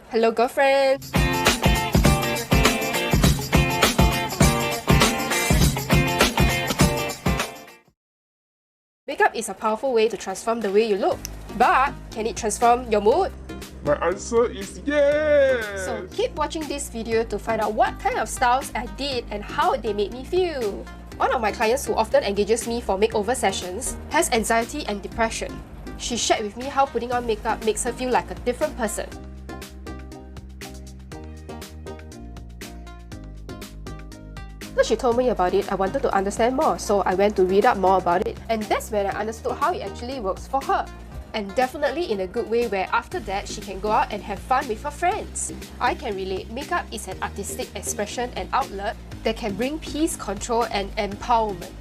Hello, girlfriend! Makeup is a powerful way to transform the way you look. But can it transform your mood? My answer is yes! So keep watching this video to find out what kind of styles I did and how they made me feel. One of my clients who often engages me for makeover sessions has anxiety and depression. She shared with me how putting on makeup makes her feel like a different person. When she told me about it, I wanted to understand more, so I went to read up more about it, and that's when I understood how it actually works for her. And definitely in a good way, where after that she can go out and have fun with her friends. I can relate. Makeup is an artistic expression and outlet that can bring peace, control and empowerment.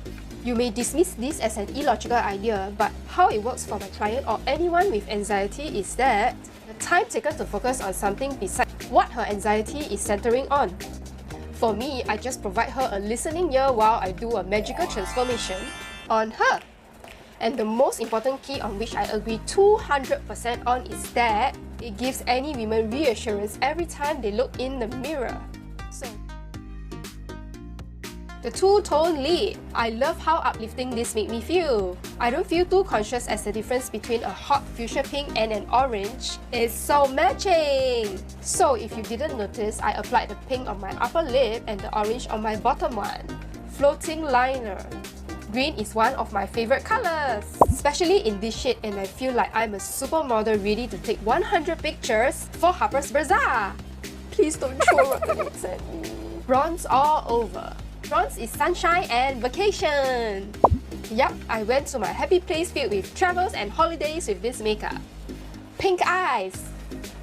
You may dismiss this as an illogical idea, but how it works for my client or anyone with anxiety is that the time taken to focus on something besides what her anxiety is centering on. For me, I just provide her a listening ear while I do a magical transformation on her. And the most important key on which I agree 200% on is that it gives any women reassurance every time they look in the mirror. So, the two-tone lid. I love how uplifting this made me feel. I don't feel too conscious as the difference between a hot fuchsia pink and an orange is so matching. So if you didn't notice, I applied the pink on my upper lip and the orange on my bottom one. Floating liner. Green is one of my favorite colors, especially in this shade, and I feel like I'm a supermodel ready to take 100 pictures for Harper's Bazaar. Please don't throw rockets at me. Bronze all over. Bronze is sunshine and vacation. Yup, I went to my happy place filled with travels and holidays with this makeup. Pink eyes.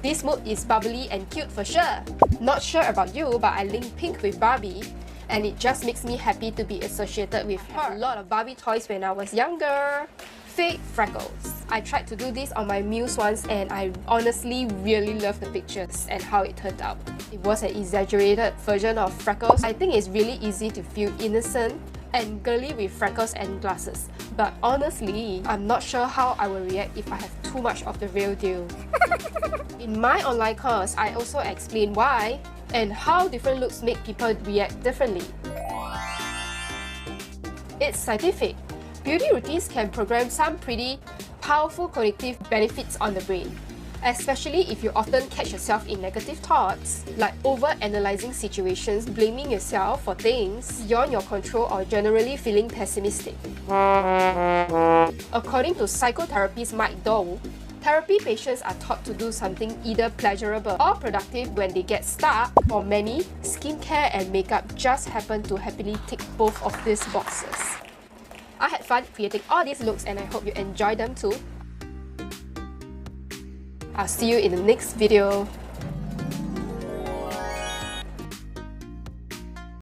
This mood is bubbly and cute for sure. Not sure about you, but I link pink with Barbie, and it just makes me happy to be associated with her. I had a lot of Barbie toys when I was younger. Fake freckles. I tried to do this on my muse once and I honestly really love the pictures and how it turned out. It was an exaggerated version of freckles. I think it's really easy to feel innocent and girly with freckles and glasses. But honestly, I'm not sure how I will react if I have too much of the real deal. In my online course, I also explain why and how different looks make people react differently. It's scientific. Beauty routines can program some pretty powerful cognitive benefits on the brain, especially if you often catch yourself in negative thoughts, like over-analyzing situations, blaming yourself for things beyond your control, or generally feeling pessimistic. According to psychotherapist Mike Dow, therapy patients are taught to do something either pleasurable or productive when they get stuck. For many, skincare and makeup just happen to happily tick both of these boxes. I had fun creating all these looks and I hope you enjoy them too. I'll see you in the next video.